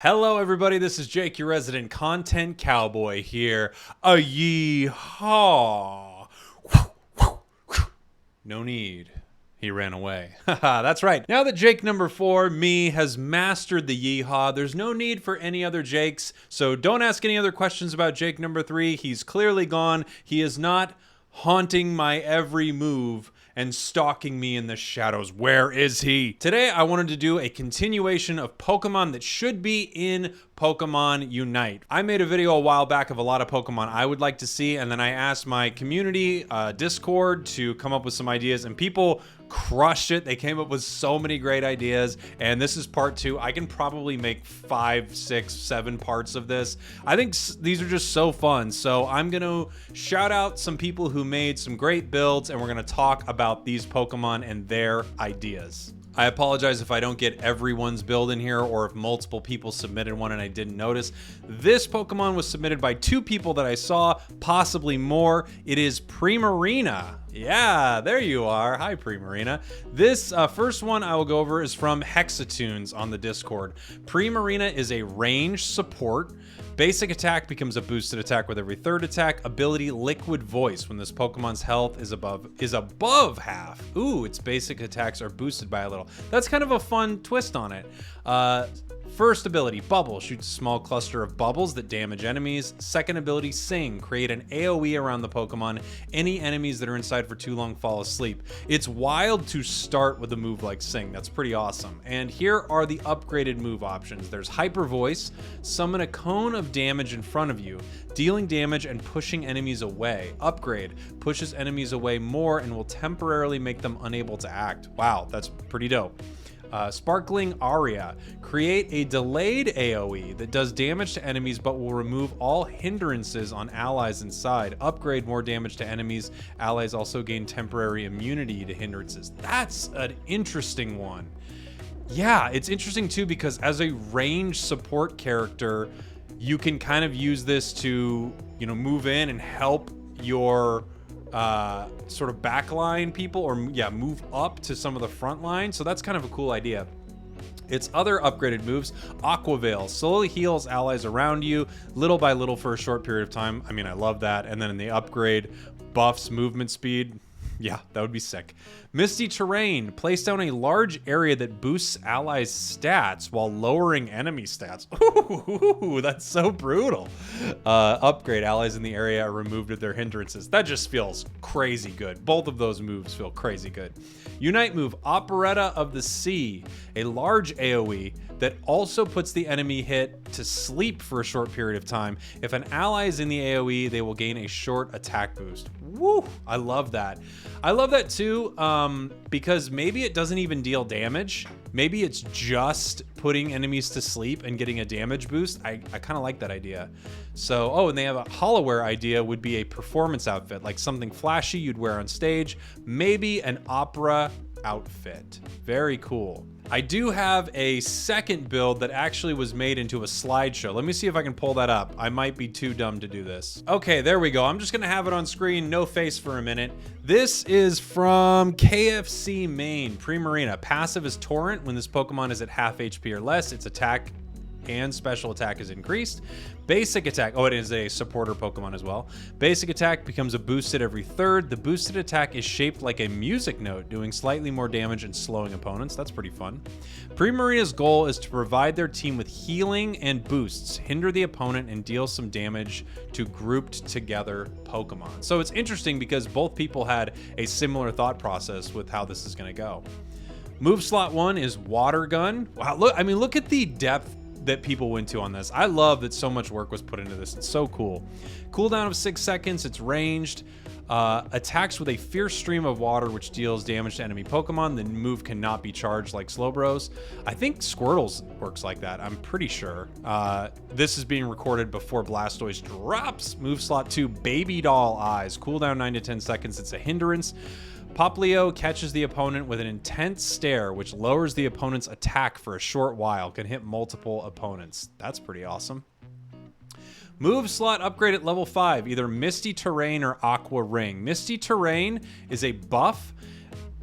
Hello everybody, this is Jake, your resident content cowboy here. A yeehaw. No need. He ran away. Haha, that's right. Now that Jake number 4, me, has mastered the yeehaw, there's no need for any other Jakes, so don't ask any other questions about Jake number 3. He's clearly gone. He is not haunting my every move and stalking me in the shadows. Where is he? Today, I wanted to do a continuation of Pokemon that should be in Pokemon Unite. I made a video a while back of a lot of Pokemon I would like to see, and then I asked my community Discord to come up with some ideas, and people crushed it. They came up with so many great ideas, and this is part 2. I can probably make 5, 6, 7 parts of this. I think these are just so fun, so I'm gonna shout out some people who made some great builds, and we're gonna talk about these Pokemon and their ideas. I apologize if I don't get everyone's build in here or if multiple people submitted one and I didn't notice. This Pokemon was submitted by 2 people that I saw, possibly more. It is Premarina. Yeah, there you are. Hi, Premarina. This first one I will go over is from Hexatunes on the Discord. Premarina is a range support. Basic attack becomes a boosted attack with every 3rd attack. Ability Liquid Voice when this Pokemon's health is above half. Ooh, its basic attacks are boosted by a little. That's kind of a fun twist on it. First ability, Bubble, shoots a small cluster of bubbles that damage enemies. Second ability, Sing, create an AoE around the Pokemon. Any enemies that are inside for too long fall asleep. It's wild to start with a move like Sing. That's pretty awesome. And here are the upgraded move options. There's Hyper Voice, summon a cone of damage in front of you, dealing damage and pushing enemies away. Upgrade, pushes enemies away more and will temporarily make them unable to act. Wow, that's pretty dope. Sparkling Arraya, create a delayed AoE that does damage to enemies but will remove all hindrances on allies inside. Upgrade, more damage to enemies. Allies also gain temporary immunity to hindrances. That's an interesting one. Yeah, it's interesting too because as a range support character, you can kind of use this to, you know, move in and help your sort of backline people, or yeah, move up to some of the front line. So that's kind of a cool idea. Its other upgraded moves, Aqua Veil, slowly heals allies around you little by little for a short period of time. I mean, I love that. And then in the upgrade, buffs movement speed. Yeah, that would be sick. Misty Terrain, place down a large area that boosts allies' stats while lowering enemy stats. Ooh, that's so brutal. Upgrade, allies in the area are removed of their hindrances. That just feels crazy good. Both of those moves feel crazy good. Unite move, Operetta of the Sea, a large AoE that also puts the enemy hit to sleep for a short period of time. If an ally is in the AoE, they will gain a short attack boost. Woo, I love that. I love that too, because maybe it doesn't even deal damage. Maybe it's just putting enemies to sleep and getting a damage boost. I kind of like that idea. So, oh, and they have a Hollowware idea, would be a performance outfit, like something flashy you'd wear on stage, maybe an opera outfit. Very cool. I do have a second build that actually was made into a slideshow. Let me see if I can pull that up. I might be too dumb to do this. Okay, there we go. I'm just gonna have it on screen, no face for a minute. This is from KFCMan, Premarina. Passive is Torrent. When this Pokemon is at half HP or less, its attack and special attack is increased. Basic attack, oh, it is a supporter Pokemon as well. Basic attack becomes a boosted every 3rd. The boosted attack is shaped like a music note, doing slightly more damage and slowing opponents. That's pretty fun. Premarina's goal is to provide their team with healing and boosts, hinder the opponent, and deal some damage to grouped together Pokemon. So it's interesting because both people had a similar thought process with how this is gonna go. Move slot 1 is Water Gun. Wow, look, I mean, look at the depth that people went to on this. I love that so much work was put into this. It's so cool. Cooldown of 6 seconds. It's ranged. Attacks with a fierce stream of water, which deals damage to enemy Pokemon. The move cannot be charged like Slowbros. I think Squirtle's works like that. I'm pretty sure. This is being recorded before Blastoise drops. Move slot 2, Baby Doll Eyes. Cooldown 9 to 10 seconds. It's a hindrance. Poplio catches the opponent with an intense stare, which lowers the opponent's attack for a short while. Can hit multiple opponents. That's pretty awesome. Move slot upgrade at level 5, either Misty Terrain or Aqua Ring. Misty Terrain is a buff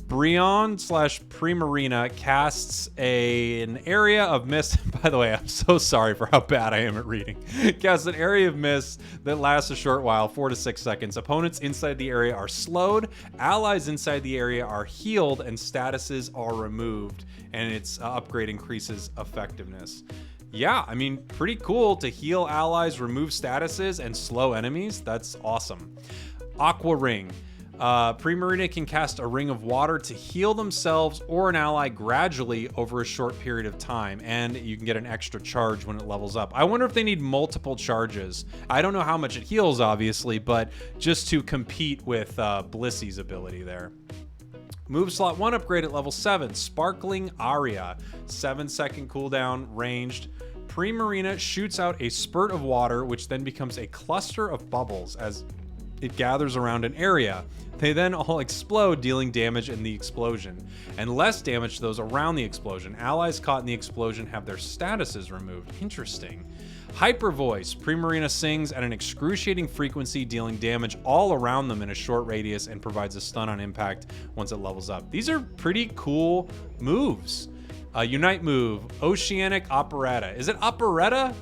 Brionne slash Premarina casts an area of mist. By the way, I'm so sorry for how bad I am at reading. Casts an area of mist that lasts a short while, 4 to 6 seconds. Opponents inside the area are slowed, allies inside the area are healed, and statuses are removed. And its upgrade increases effectiveness. Yeah, I mean, pretty cool to heal allies, remove statuses, and slow enemies. That's awesome. Aqua Ring. Premarina can cast a ring of water to heal themselves or an ally gradually over a short period of time, and you can get an extra charge when it levels up. I wonder if they need multiple charges. I don't know how much it heals, obviously, but just to compete with Blissy's ability there. Move slot 1 upgrade at level 7, Sparkling Arraya. 7-second cooldown, ranged. Premarina shoots out a spurt of water, which then becomes a cluster of bubbles as it gathers around an area. They then all explode, dealing damage in the explosion, and less damage to those around the explosion. Allies caught in the explosion have their statuses removed. Interesting. Hyper Voice. Premarina sings at an excruciating frequency, dealing damage all around them in a short radius, and provides a stun on impact once it levels up. These are pretty cool moves. Unite move, Oceanic Operetta. Is it operetta?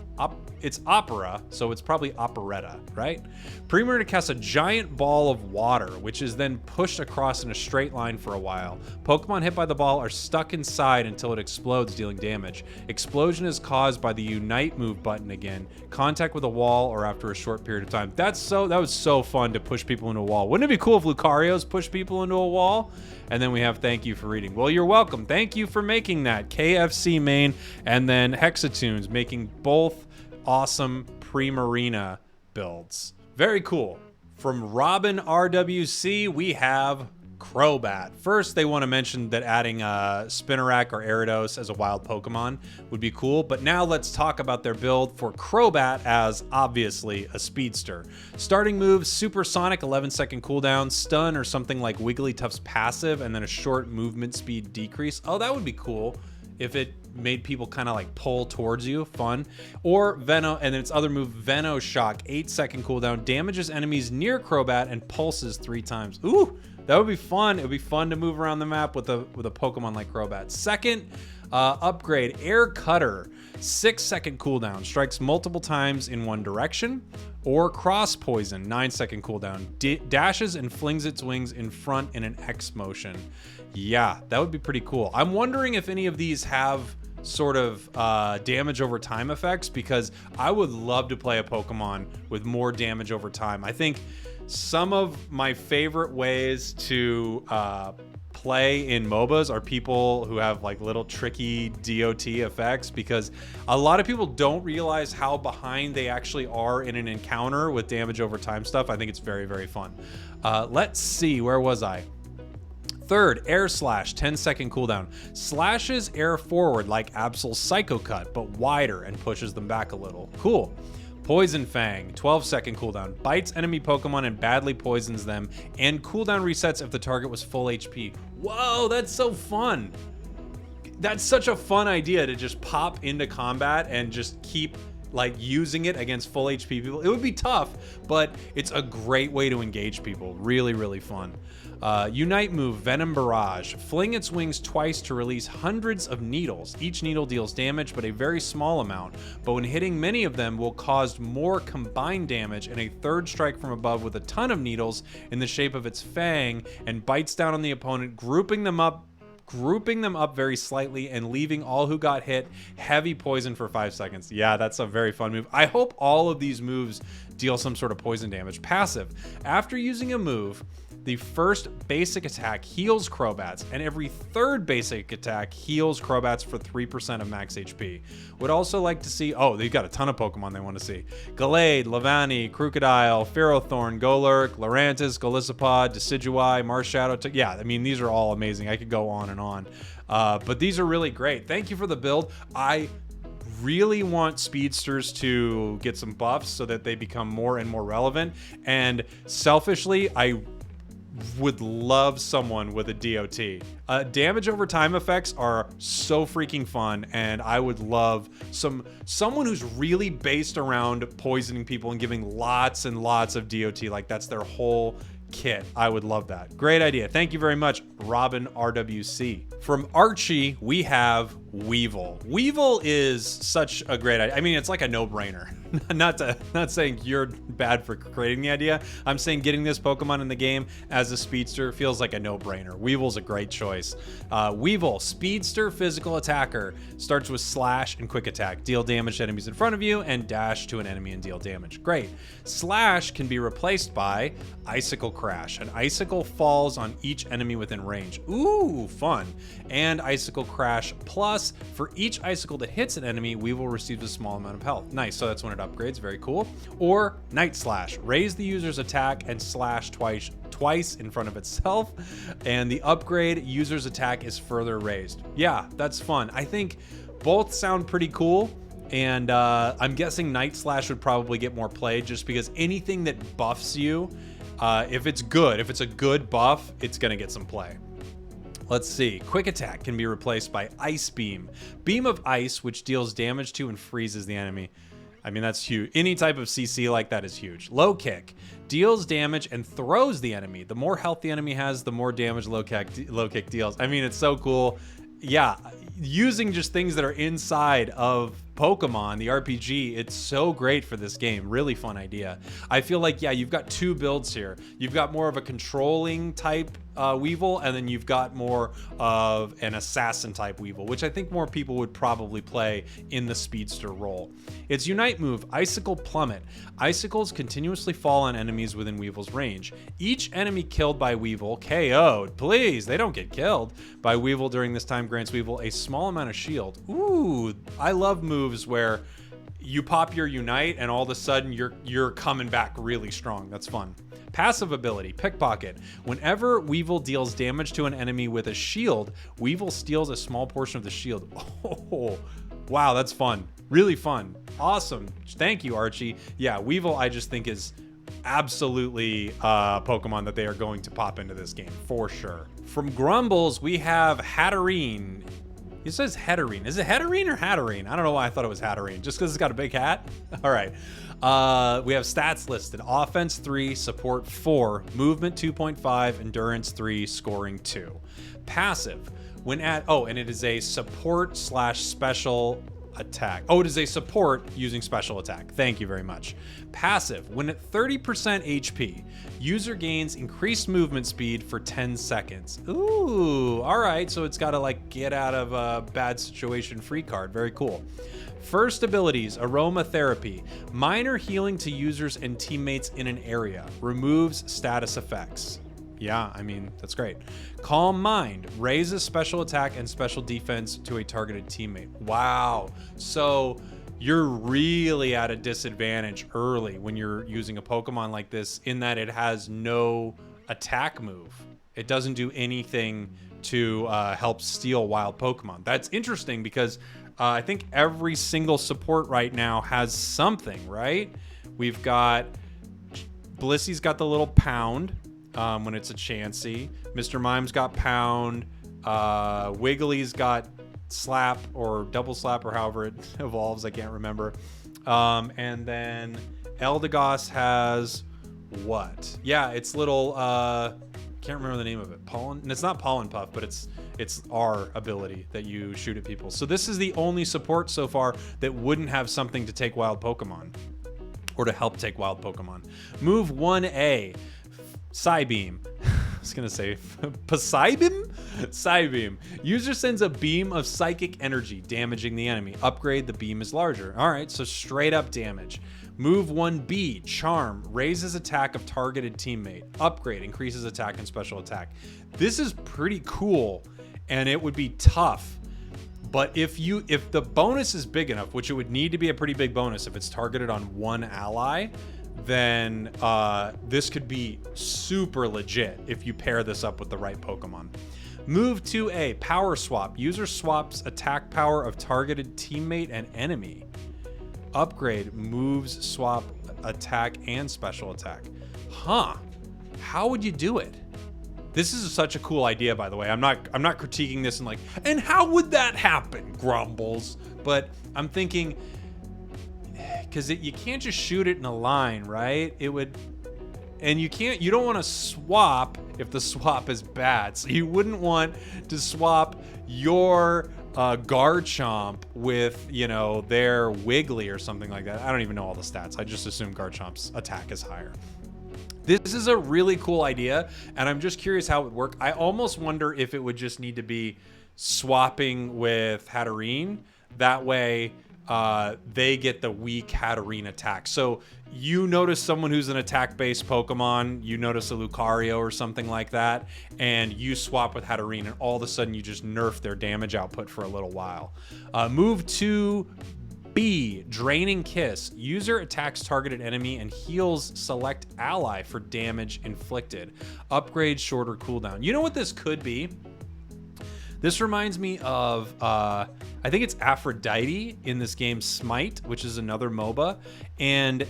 It's opera, so it's probably operetta, right? Premarina casts a giant ball of water, which is then pushed across in a straight line for a while. Pokemon hit by the ball are stuck inside until it explodes, dealing damage. Explosion is caused by the Unite move button again. Contact with a wall or after a short period of time. That was so fun to push people into a wall. Wouldn't it be cool if Lucario's push people into a wall? And then we have thank you for reading. Well, you're welcome. Thank you for making that. KFCMan and then Hexatunes making both awesome Premarina builds. Very cool. From RobinRWC, we have Crobat. First, they want to mention that adding Spinarak or Gyarados as a wild Pokemon would be cool, but now let's talk about their build for Crobat as obviously a speedster. Starting move, Supersonic, 11-second cooldown, stun or something like Wigglytuff's passive, and then a short movement speed decrease. Oh, that would be cool if it made people kind of like pull towards you. Fun. Or Veno, and then its other move, Veno Shock, 8-second cooldown, damages enemies near Crobat and pulses 3 times. Ooh, that would be fun. It would be fun to move around the map with a Pokemon like Crobat. Second upgrade, Air Cutter, 6-second cooldown, strikes multiple times in one direction. Or Cross Poison, 9-second cooldown, dashes and flings its wings in front in an X motion. Yeah, that would be pretty cool. I'm wondering if any of these have sort of damage over time effects, because I would love to play a Pokemon with more damage over time. I think some of my favorite ways to play in MOBAs are people who have like little tricky DOT effects, because a lot of people don't realize how behind they actually are in an encounter with damage over time stuff. I think it's very, very fun. Let's see, where was I? Third, Air Slash, 10-second cooldown. Slashes air forward like Absol's Psycho Cut, but wider, and pushes them back a little. Cool. Poison Fang, 12-second cooldown. Bites enemy Pokemon and badly poisons them, and cooldown resets if the target was full HP. Whoa, that's so fun. That's such a fun idea to just pop into combat and just keep like using it against full HP people. It would be tough, but it's a great way to engage people. Really, really fun. Unite move, Venom Barrage. Fling its wings twice to release hundreds of needles. Each needle deals damage, but a very small amount. But when hitting many of them will cause more combined damage, and a third strike from above with a ton of needles in the shape of its fang, and bites down on the opponent, grouping them up very slightly and leaving all who got hit heavy poison for 5 seconds. Yeah, that's a very fun move. I hope all of these moves deal some sort of poison damage. Passive. After using a move, the first basic attack heals Crobats, and every third basic attack heals Crobats for 3% of max HP. Would also like to see, oh, they've got a ton of Pokemon they want to see. Gallade, Lavani, Crocodile, Ferrothorn, Golurk, Lurantis, Golisopod, Decidueye, Marshadow. Yeah, I mean, these are all amazing. I could go on and on. But these are really great. Thank you for the build. I really want speedsters to get some buffs so that they become more and more relevant. And selfishly, I would love someone with a DOT. Damage over time effects are so freaking fun, and I would love someone who's really based around poisoning people and giving lots and lots of DOT. Like, that's their whole kit. I would love that. Great idea. Thank you very much, RobinRWC. From Archie, we have Weevil. Weevil is such a great idea. I mean, it's like a no-brainer. Not saying you're bad for creating the idea. I'm saying getting this Pokemon in the game as a speedster feels like a no-brainer. Weevil's a great choice. Weevil, speedster physical attacker, starts with Slash and Quick Attack. Deal damage to enemies in front of you and dash to an enemy and deal damage. Great. Slash can be replaced by Icicle Crash. An icicle falls on each enemy within range. Ooh, fun. And Icicle Crash Plus, for each icicle that hits an enemy, Weevil receives a small amount of health. Nice, so that's when it upgrades, very cool. Or Night Slash, raise the user's attack and slash twice in front of itself, and the upgrade user's attack is further raised. Yeah, that's fun. I think both sound pretty cool, and I'm guessing Night Slash would probably get more play just because anything that buffs you, if it's a good buff, it's gonna get some play. Let's see. Quick Attack can be replaced by Ice Beam. Beam of Ice, which deals damage to and freezes the enemy. I mean, that's huge. Any type of CC like that is huge. Low Kick deals damage and throws the enemy. The more health the enemy has, the more damage low kick deals. I mean, it's so cool. Yeah, using just things that are inside of Pokemon, the RPG, it's so great for this game. Really fun idea. I feel like, yeah, you've got two builds here. You've got more of a controlling type Weevil, and then you've got more of an assassin type Weevil, which I think more people would probably play in the speedster role. Its Unite move, Icicle Plummet. Icicles continuously fall on enemies within Weevil's range. Each enemy killed by Weevil, KO'd, please, they don't get killed, by Weevil during this time grants Weevil a small amount of shield. Ooh, I love moves where you pop your Unite and all of a sudden you're coming back really strong. That's fun. Passive ability, Pickpocket. Whenever Weevil deals damage to an enemy with a shield, Weevil steals a small portion of the shield. Oh, wow, that's fun. Really fun. Awesome. Thank you, Archie. Yeah, Weevil I just think is absolutely Pokemon that they are going to pop into this game for sure. From Grumbles, we have Heterine. It says Heterine. Is it Heterine or Heterine? I don't know why I thought it was Heterine. Just because it's got a big hat? All right. We have stats listed. Offense 3, support 4, movement 2.5, endurance 3, scoring 2. Passive. When at... Oh, and it is a support / special attack. Oh, it is a support using special attack. Thank you very much. Passive. When at 30% HP, user gains increased movement speed for 10 seconds. Ooh, all right. So it's got to like get out of a bad situation free card. Very cool. First abilities, Aromatherapy. Minor healing to users and teammates in an area. Removes status effects. Yeah, I mean, that's great. Calm Mind. Raises special attack and special defense to a targeted teammate. Wow. So you're really at a disadvantage early when you're using a Pokemon like this in that it has no attack move. It doesn't do anything to help steal wild Pokemon. That's interesting because I think every single support right now has something, right? We've got... Blissy's got the little pound. When it's a Chansey. Mr. Mime's got Pound. Wiggly's got Slap or Double Slap or however it evolves. I can't remember. And then Eldegoss has what? Yeah, it's little... can't remember the name of it. Pollen? And it's not Pollen Puff, but it's our ability that you shoot at people. So this is the only support so far that wouldn't have something to take wild Pokemon. Or to help take wild Pokemon. Move 1A. Psybeam. I was gonna say Psybeam? Psybeam. User sends a beam of psychic energy, damaging the enemy. Upgrade, the beam is larger. All right, so straight up damage. Move 1B, Charm. Raises attack of targeted teammate. Upgrade, increases attack and special attack. This is pretty cool, and it would be tough. But if the bonus is big enough, which it would need to be a pretty big bonus if it's targeted on one ally, then this could be super legit if you pair this up with the right Pokemon. Move 2A, Power Swap. User swaps attack power of targeted teammate and enemy. Upgrade, moves, swap, attack, and special attack. Huh. How would you do it? This is such a cool idea, by the way. I'm not critiquing this and like, and how would that happen, Grumbles? But I'm thinking... because you can't just shoot it in a line, right? It would, And you don't want to swap if the swap is bad. So you wouldn't want to swap your Garchomp with, you know, their Wiggly or something like that. I don't even know all the stats. I just assume Garchomp's attack is higher. This is a really cool idea, and I'm just curious how it would work. I almost wonder if it would just need to be swapping with Heterine. That way, they get the weak Heterine attack. So you notice someone who's an attack-based Pokemon, you notice a Lucario or something like that, and you swap with Heterine, and all of a sudden you just nerf their damage output for a little while. Move 2B, Draining Kiss. User attacks targeted enemy and heals select ally for damage inflicted. Upgrade shorter cooldown. You know what this could be? This reminds me of, I think it's Aphrodite in this game Smite, which is another MOBA. And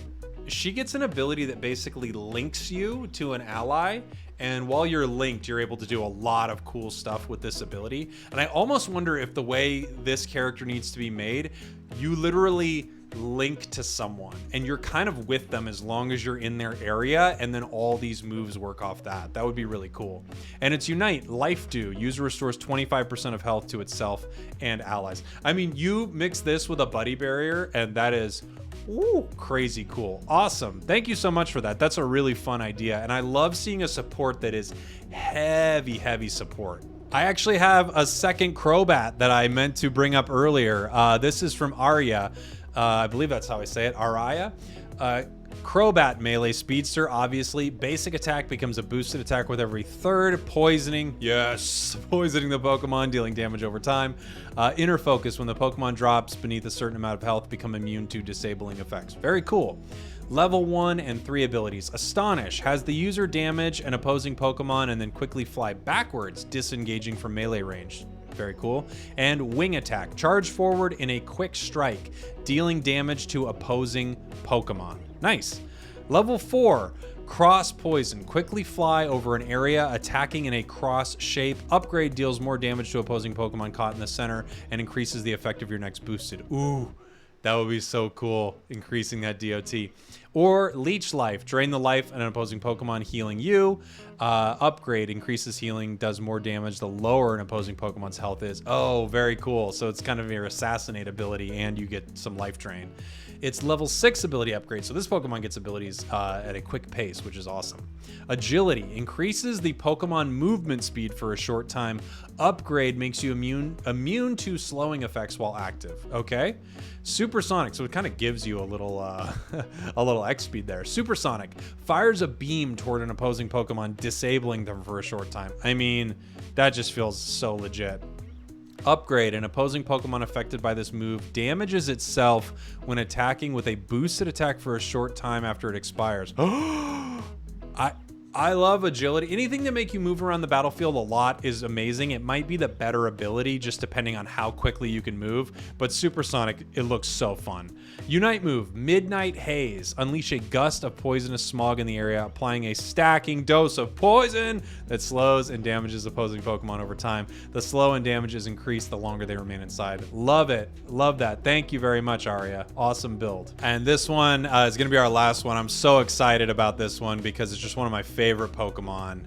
she gets an ability that basically links you to an ally. And while you're linked, you're able to do a lot of cool stuff with this ability. And I almost wonder if the way this character needs to be made, you literally link to someone and you're kind of with them as long as you're in their area, and then all these moves work off that. That would be really cool. And it's Unite, Life Dew. User restores 25% of health to itself and allies. I mean, you mix this with a buddy barrier and that is crazy cool. Awesome. Thank you so much for that. That's a really fun idea. And I love seeing a support that is heavy support. I actually have a second Crobat that I meant to bring up earlier. This is from Arraya. I believe that's how I say it, Arraya. Crobat melee speedster, obviously. Basic attack becomes a boosted attack with every third. Poisoning, yes, poisoning the Pokemon, dealing damage over time. Inner focus, when the Pokemon drops beneath a certain amount of health, become immune to disabling effects. Very cool. Level 1 and 3 abilities. Astonish has the user damage an opposing Pokemon and then quickly fly backwards, disengaging from melee range. Very cool. And Wing Attack. Charge forward in a quick strike, dealing damage to opposing Pokemon. Nice. Level 4. Cross Poison. Quickly fly over an area, attacking in a cross shape. Upgrade deals more damage to opposing Pokemon caught in the center and increases the effect of your next boosted. Ooh, that would be so cool, increasing that DOT. Or Leech Life. Drain the life of an opposing Pokemon, healing you. Upgrade increases healing, does more damage the lower an opposing Pokemon's health is. Oh, very cool. So it's kind of your Assassinate ability, and you get some life drain. It's level 6 ability upgrade, so this Pokemon gets abilities at a quick pace, which is awesome. Agility increases the Pokemon movement speed for a short time. Upgrade makes you immune to slowing effects while active. Okay. Supersonic, so it kind of gives you a little a little X speed there. Supersonic fires a beam toward an opposing Pokemon, disabling them for a short time. I mean, that just feels so legit. Upgrade, an opposing Pokemon affected by this move damages itself when attacking with a boosted attack for a short time after it expires. I love agility. Anything that make you move around the battlefield a lot is amazing. It might be the better ability just depending on how quickly you can move, but Supersonic, it looks so fun. Unite move, Midnight Haze. Unleash a gust of poisonous smog in the area, applying a stacking dose of poison that slows and damages opposing Pokemon over time. The slow and damage is increased the longer they remain inside. Love it. Love that. Thank you very much, Arraya. Awesome build. And this one is going to be our last one. I'm so excited about this one because it's just one of my favorite Pokemon.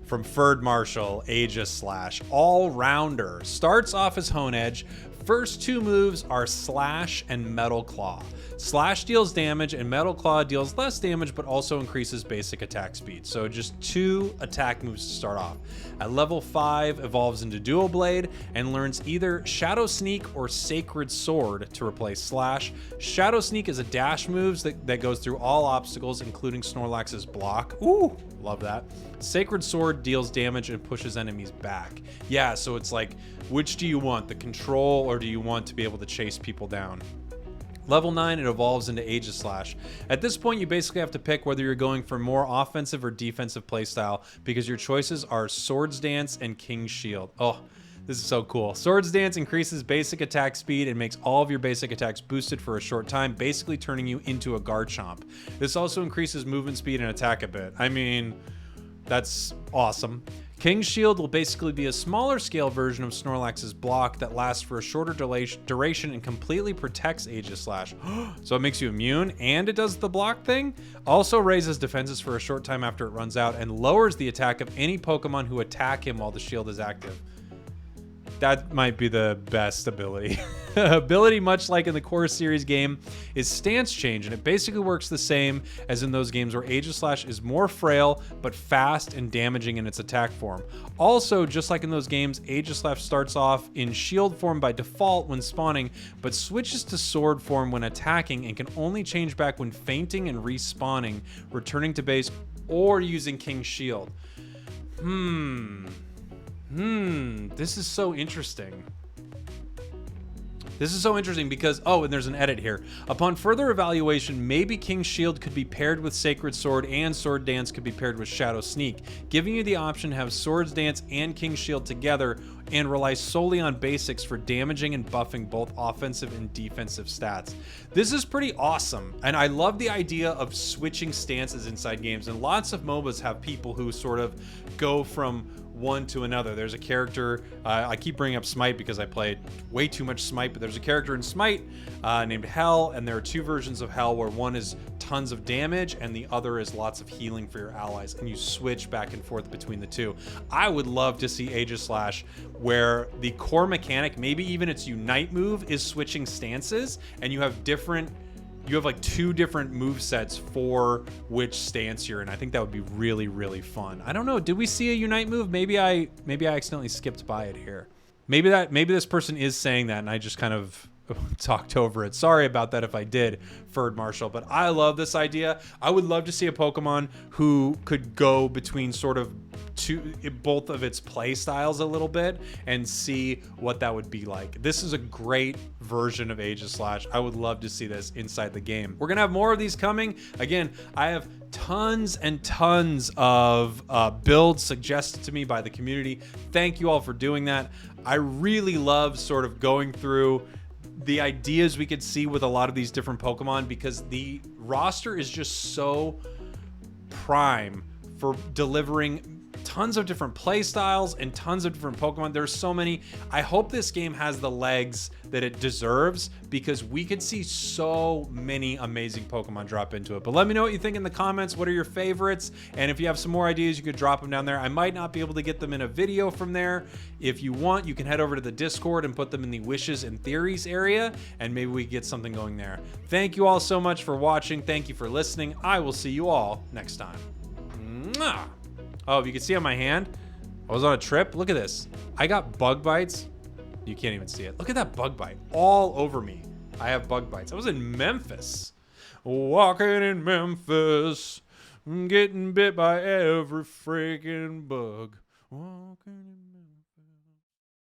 From Fer Marshall, Aegis Slash. All-rounder. Starts off as Honedge. First two moves are Slash and Metal Claw. Slash deals damage and Metal Claw deals less damage but also increases basic attack speed. So just 2 attack moves to start off. At level 5, evolves into Dual Blade and learns either Shadow Sneak or Sacred Sword to replace Slash. Shadow Sneak is a dash move that goes through all obstacles, including Snorlax's block. Ooh, love that. Sacred Sword deals damage and pushes enemies back. Yeah, so it's like, which do you want, the control or do you want to be able to chase people down? Level 9, it evolves into Aegis Slash. At this point, you basically have to pick whether you're going for more offensive or defensive playstyle because your choices are Swords Dance and King's Shield. Oh, this is so cool. Swords Dance increases basic attack speed and makes all of your basic attacks boosted for a short time, basically turning you into a Garchomp. This also increases movement speed and attack a bit. I mean, that's awesome. King's Shield will basically be a smaller scale version of Snorlax's block that lasts for a shorter duration and completely protects Aegis Slash. So it makes you immune and it does the block thing. Also raises defenses for a short time after it runs out and lowers the attack of any Pokemon who attack him while the shield is active. That might be the best ability. Ability, much like in the core series game, is stance change, and it basically works the same as in those games where Aegis Slash is more frail, but fast and damaging in its attack form. Also, just like in those games, Aegis Slash starts off in shield form by default when spawning, but switches to sword form when attacking and can only change back when fainting and respawning, returning to base, or using King's Shield. This is so interesting. This is so interesting because, oh, and there's an edit here. Upon further evaluation, maybe King's Shield could be paired with Sacred Sword and Sword Dance could be paired with Shadow Sneak, giving you the option to have Swords Dance and King's Shield together and rely solely on basics for damaging and buffing both offensive and defensive stats. This is pretty awesome, and I love the idea of switching stances inside games, and lots of MOBAs have people who sort of go from one to another. There's a character, I keep bringing up Smite because I played way too much Smite, but there's a character in Smite named Hell, and there are two versions of Hell where one is tons of damage and the other is lots of healing for your allies, and you switch back and forth between the two. I would love to see Aegis Slash where the core mechanic, maybe even its Unite move, is switching stances, and you have like two different move sets for which stance you're in. I think that would be really, really fun. I don't know. Did we see a Unite move? Maybe I accidentally skipped by it here. Maybe this person is saying that and I just kind of talked over it. Sorry about that if I did, Fer Marshall, but I love this idea. I would love to see a Pokemon who could go between sort of both of its play styles a little bit and see what that would be like. This is a great version of Aegis Slash. I would love to see this inside the game. We're gonna have more of these coming. Again, I have tons and tons of builds suggested to me by the community. Thank you all for doing that. I really love sort of going through the ideas we could see with a lot of these different Pokemon because the roster is just so prime for delivering tons of different play styles and tons of different Pokemon. There's so many. I hope this game has the legs that it deserves because we could see so many amazing Pokemon drop into it. But let me know what you think in the comments. What are your favorites? And if you have some more ideas, you could drop them down there. I might not be able to get them in a video from there. If you want, you can head over to the Discord and put them in the wishes and theories area, and maybe we get something going there. Thank you all so much for watching. Thank you for listening. I will see you all next time. Mwah! Oh, if you can see on my hand, I was on a trip. Look at this. I got bug bites. You can't even see it. Look at that bug bite all over me. I have bug bites. I was in Memphis. Walking in Memphis. Getting bit by every freaking bug. Walking in